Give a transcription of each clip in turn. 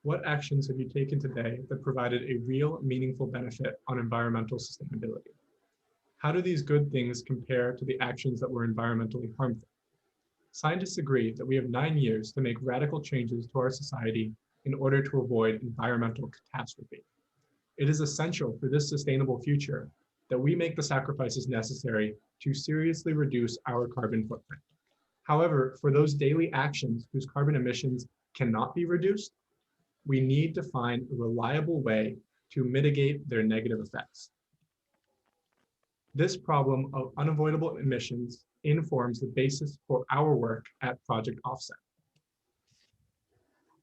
What actions have you taken today that provided a real, meaningful benefit on environmental sustainability? How do these good things compare to the actions that were environmentally harmful? Scientists agree that we have 9 years to make radical changes to our society in order to avoid environmental catastrophe. It is essential for this sustainable future that we make the sacrifices necessary to seriously reduce our carbon footprint. However, for those daily actions whose carbon emissions cannot be reduced, we need to find a reliable way to mitigate their negative effects. This problem of unavoidable emissions informs the basis for our work at Project Offset.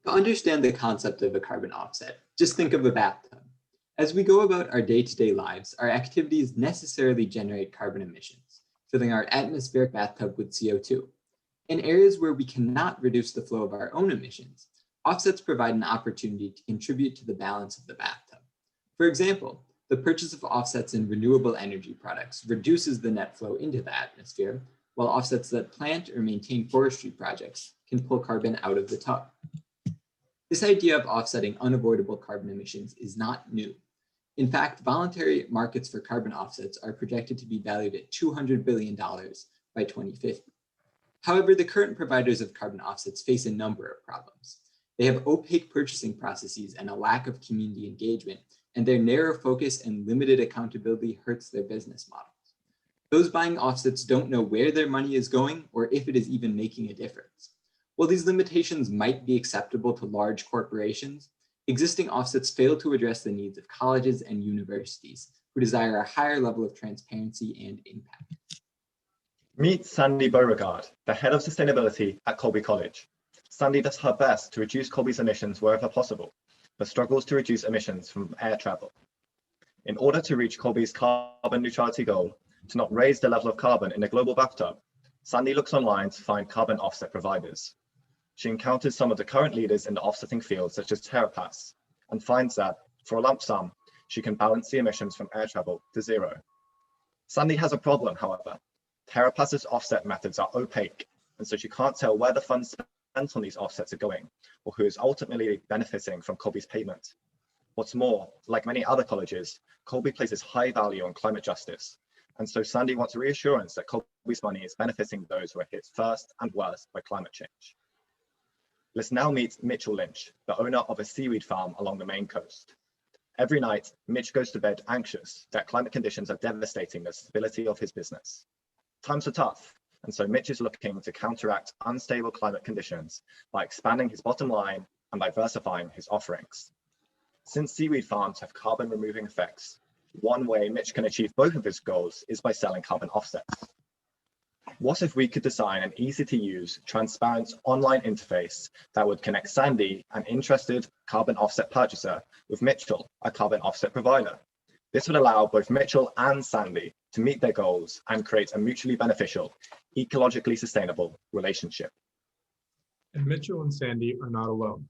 To understand the concept of a carbon offset, just think of a bathtub. As we go about our day-to-day lives, our activities necessarily generate carbon emissions, filling our atmospheric bathtub with CO2. In areas where we cannot reduce the flow of our own emissions, offsets provide an opportunity to contribute to the balance of the bathtub. For example, the purchase of offsets in renewable energy products reduces the net flow into the atmosphere, while offsets that plant or maintain forestry projects can pull carbon out of the tub. This idea of offsetting unavoidable carbon emissions is not new. In fact, voluntary markets for carbon offsets are projected to be valued at $200 billion by 2050. However, the current providers of carbon offsets face a number of problems. They have opaque purchasing processes and a lack of community engagement, and their narrow focus and limited accountability hurts their business models. Those buying offsets don't know where their money is going or if it is even making a difference. While these limitations might be acceptable to large corporations, existing offsets fail to address the needs of colleges and universities who desire a higher level of transparency and impact. Meet Sandy Beauregard, the head of sustainability at Colby College. Sandy does her best to reduce Colby's emissions wherever possible, but struggles to reduce emissions from air travel. In order to reach Colby's carbon neutrality goal, to not raise the level of carbon in the global bathtub, Sandy looks online to find carbon offset providers. She encounters some of the current leaders in the offsetting field, such as TerraPass, and finds that, for a lump sum, she can balance the emissions from air travel to zero. Sandy has a problem, however. TerraPass's offset methods are opaque, and so she can't tell where the funds spent on these offsets are going, or who is ultimately benefiting from Colby's payment. What's more, like many other colleges, Colby places high value on climate justice, and so Sandy wants reassurance that Colby's money is benefiting those who are hit first and worst by climate change. Let's now meet Mitchell Lynch, the owner of a seaweed farm along the Maine coast. Every night, Mitch goes to bed anxious that climate conditions are devastating the stability of his business. Times are tough, and so Mitch is looking to counteract unstable climate conditions by expanding his bottom line and diversifying his offerings. Since seaweed farms have carbon removing effects, one way Mitch can achieve both of his goals is by selling carbon offsets. What if we could design an easy-to-use, transparent online interface that would connect Sandy, an interested carbon offset purchaser, with Mitchell, a carbon offset provider? This would allow both Mitchell and Sandy to meet their goals and create a mutually beneficial, ecologically sustainable relationship. And Mitchell and Sandy are not alone.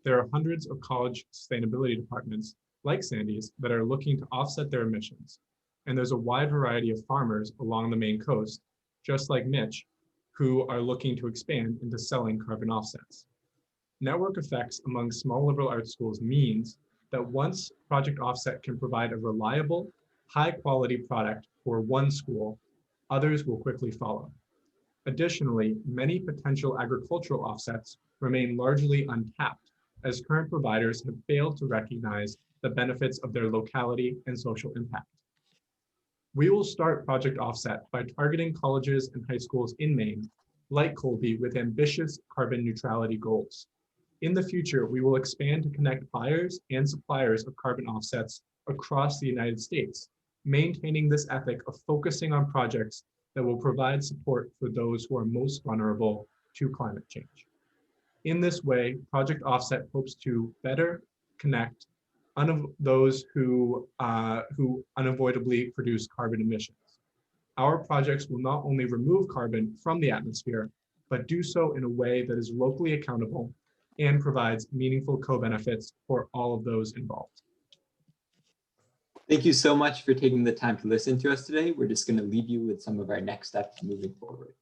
There are hundreds of college sustainability departments, like Sandy's, that are looking to offset their emissions. And there's a wide variety of farmers along the Maine coast, just like Mitch, who are looking to expand into selling carbon offsets. Network effects among small liberal arts schools means that once Project Offset can provide a reliable, high-quality product for one school, others will quickly follow. Additionally, many potential agricultural offsets remain largely untapped, as current providers have failed to recognize the benefits of their locality and social impact. We will start Project Offset by targeting colleges and high schools in Maine, like Colby, with ambitious carbon neutrality goals. In the future, we will expand to connect buyers and suppliers of carbon offsets across the United States, maintaining this ethic of focusing on projects that will provide support for those who are most vulnerable to climate change. In this way, Project Offset hopes to better connect those who unavoidably produce carbon emissions. Our projects will not only remove carbon from the atmosphere, but do so in a way that is locally accountable and provides meaningful co-benefits for all of those involved. Thank you so much for taking the time to listen to us today. We're just going to leave you with some of our next steps moving forward.